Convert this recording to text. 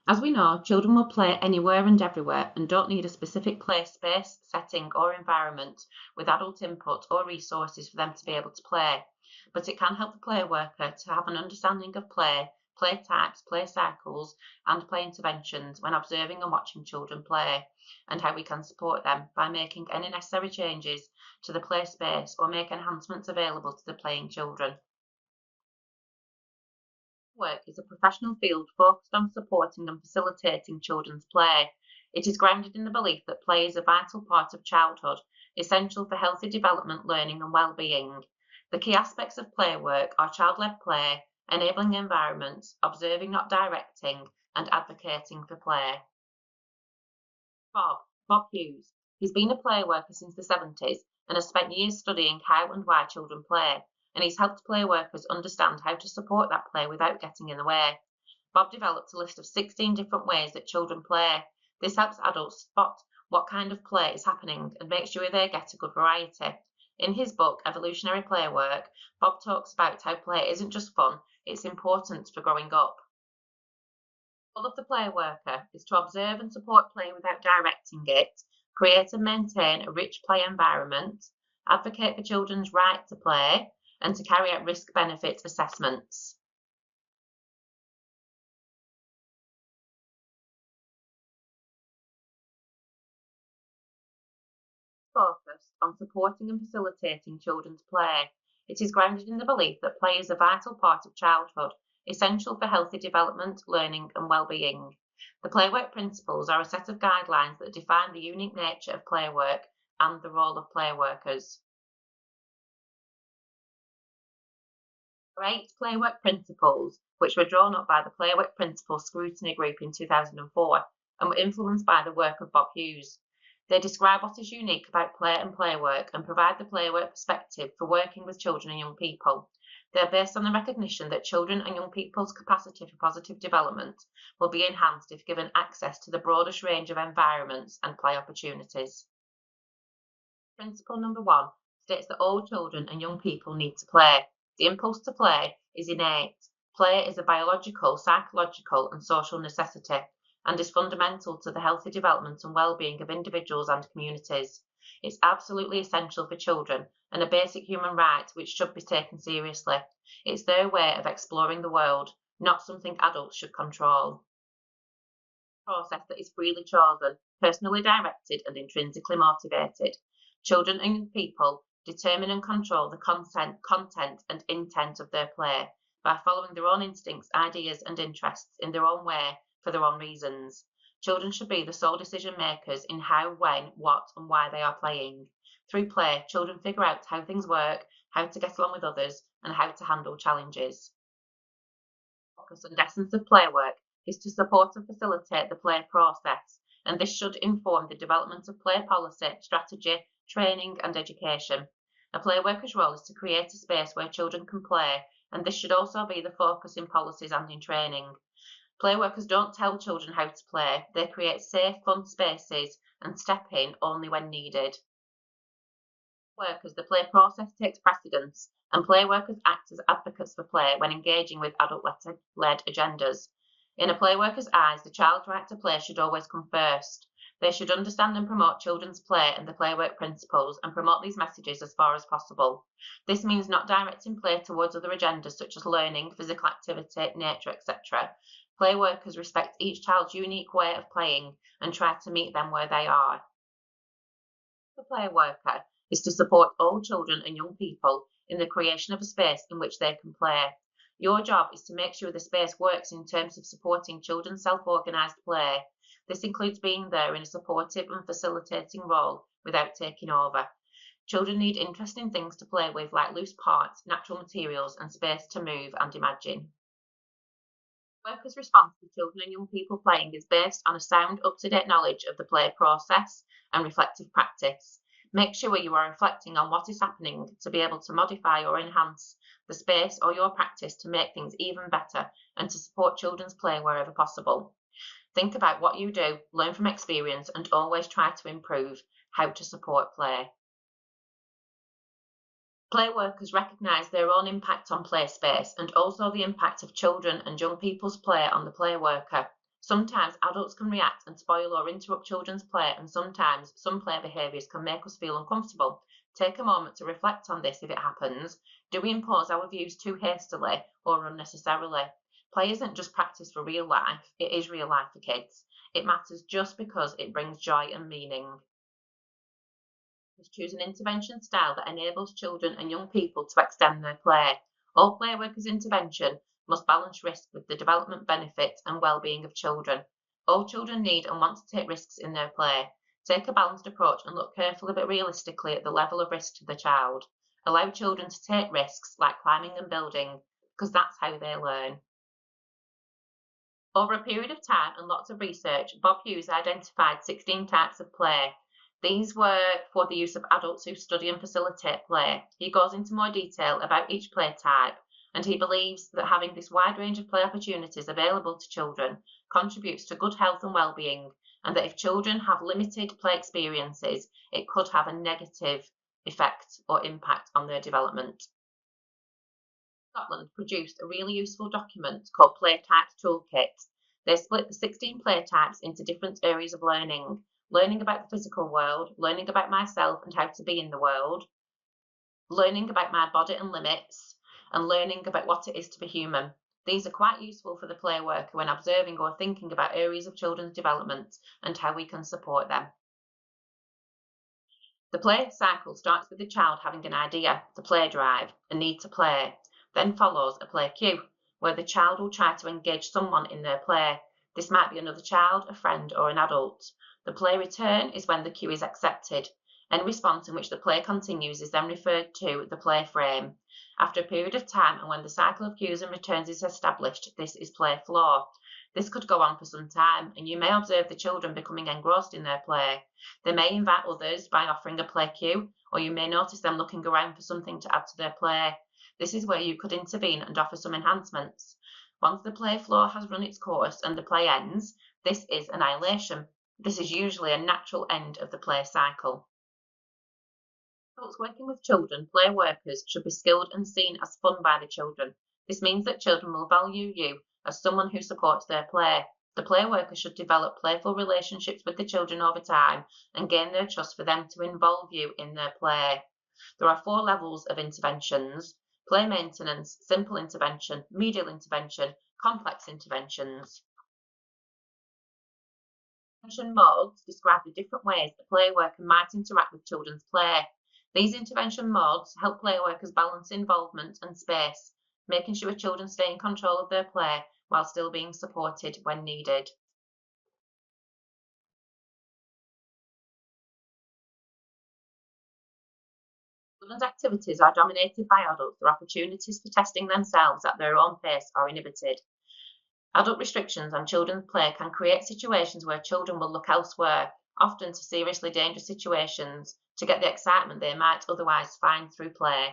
As we know, children will play anywhere and everywhere and don't need a specific play space, setting, or environment with adult input or resources for them to be able to play. But it can help the play worker to have an understanding of play, play types, play cycles, and play interventions when observing and watching children play, and how we can support them by making any necessary changes to the play space or make enhancements available to the playing children. Work is a professional field focused on supporting and facilitating children's play. It is grounded in the belief that play is a vital part of childhood, essential for healthy development, learning, and well-being. The key aspects of play work are child-led play, enabling environments, observing not directing, and advocating for play. Bob Hughes. He's been a play worker since the 70s and has spent years studying how and why children play, and he's helped play workers understand how to support that play without getting in the way. Bob developed a list of 16 different ways that children play. This helps adults spot what kind of play is happening and make sure they get a good variety. In his book, Evolutionary Play Work, Bob talks about how play isn't just fun, it's important for growing up. The role of the play worker is to observe and support play without directing it, create and maintain a rich play environment, advocate for children's right to play, and to carry out risk-benefit assessments. Focused on supporting and facilitating children's play. It is grounded in the belief that play is a vital part of childhood, essential for healthy development, learning, and well-being. The Playwork principles are a set of guidelines that define the unique nature of playwork and the role of playworkers. There are 8 Playwork principles, which were drawn up by the Playwork Principles Scrutiny Group in 2004 and were influenced by the work of Bob Hughes. They describe what is unique about play and playwork and provide the playwork perspective for working with children and young people. They are based on the recognition that children and young people's capacity for positive development will be enhanced if given access to the broadest range of environments and play opportunities. Principle number 1 states that all children and young people need to play. The impulse to play is innate. Play is a biological, psychological, and social necessity and is fundamental to the healthy development and well-being of individuals and communities. It's absolutely essential for children and a basic human right which should be taken seriously. It's their way of exploring the world, not something adults should control. Process that is freely chosen, personally directed, and intrinsically motivated. Children and young people determine and control the content and intent of their play by following their own instincts, ideas, and interests in their own way for their own reasons. Children should be the sole decision makers in how, when, what, and why they are playing. Through play, children figure out how things work, how to get along with others, and how to handle challenges. The focus and essence of play work is to support and facilitate the play process, and this should inform the development of play policy, strategy, training, and education. A play worker's role is to create a space where children can play, and this should also be the focus in policies and in training. Play workers don't tell children how to play, they create safe, fun spaces and step in only when needed. Workers, the play process takes precedence, and play workers act as advocates for play when engaging with adult-led agendas. In a play worker's eyes, the child's right to play should always come first. They should understand and promote children's play and the playwork principles and promote these messages as far as possible. This means not directing play towards other agendas such as learning, physical activity, nature, etc. Play workers respect each child's unique way of playing and try to meet them where they are. The play worker is to support all children and young people in the creation of a space in which they can play. Your job is to make sure the space works in terms of supporting children's self-organised play. This includes being there in a supportive and facilitating role without taking over. Children need interesting things to play with like loose parts, natural materials and space to move and imagine. Workers' response to children and young people playing is based on a sound, up-to-date knowledge of the play process and reflective practice. Make sure you are reflecting on what is happening to be able to modify or enhance the space or your practice to make things even better and to support children's play wherever possible. Think about what you do, learn from experience, and always try to improve how to support play. Play workers recognise their own impact on play space and also the impact of children and young people's play on the play worker. Sometimes adults can react and spoil or interrupt children's play, and sometimes some play behaviours can make us feel uncomfortable. Take a moment to reflect on this if it happens. Do we impose our views too hastily or unnecessarily? Play isn't just practice for real life, it is real life for kids. It matters just because it brings joy and meaning. Choose an intervention style that enables children and young people to extend their play. All Playworkers' intervention must balance risk with the development benefits and well-being of children. All children need and want to take risks in their play. Take a balanced approach and look carefully but realistically at the level of risk to the child. Allow children to take risks like climbing and building, because that's how they learn. Over a period of time and lots of research, Bob Hughes identified 16 types of play. These were for the use of adults who study and facilitate play. He goes into more detail about each play type, and he believes that having this wide range of play opportunities available to children contributes to good health and well-being, and that if children have limited play experiences, it could have a negative effect or impact on their development. Scotland produced a really useful document called Play Types Toolkit. They split the 16 play types into different areas of learning: learning about the physical world, learning about myself and how to be in the world, learning about my body and limits, and learning about what it is to be human. These are quite useful for the play worker when observing or thinking about areas of children's development and how we can support them. The play cycle starts with the child having an idea, the play drive, a need to play. Then follows a play cue, where the child will try to engage someone in their play. This might be another child, a friend, or an adult. The play return is when the cue is accepted. Any response in which the play continues is then referred to the play frame. After a period of time and when the cycle of cues and returns is established, this is play flow. This could go on for some time, and you may observe the children becoming engrossed in their play. They may invite others by offering a play cue, or you may notice them looking around for something to add to their play. This is where you could intervene and offer some enhancements. Once the play flow has run its course and the play ends, this is annihilation. This is usually a natural end of the play cycle. Adults working with children, play workers, should be skilled and seen as fun by the children. This means that children will value you as someone who supports their play. The play worker should develop playful relationships with the children over time and gain their trust for them to involve you in their play. There are 4 levels of interventions: play maintenance, simple intervention, medial intervention, complex interventions. Intervention modes describe the different ways the play worker might interact with children's play. These intervention modes help play workers balance involvement and space, making sure children stay in control of their play while still being supported when needed. Children's activities are dominated by adults. Their opportunities for testing themselves at their own pace are inhibited. Adult restrictions on children's play can create situations where children will look elsewhere, often to seriously dangerous situations, to get the excitement they might otherwise find through play.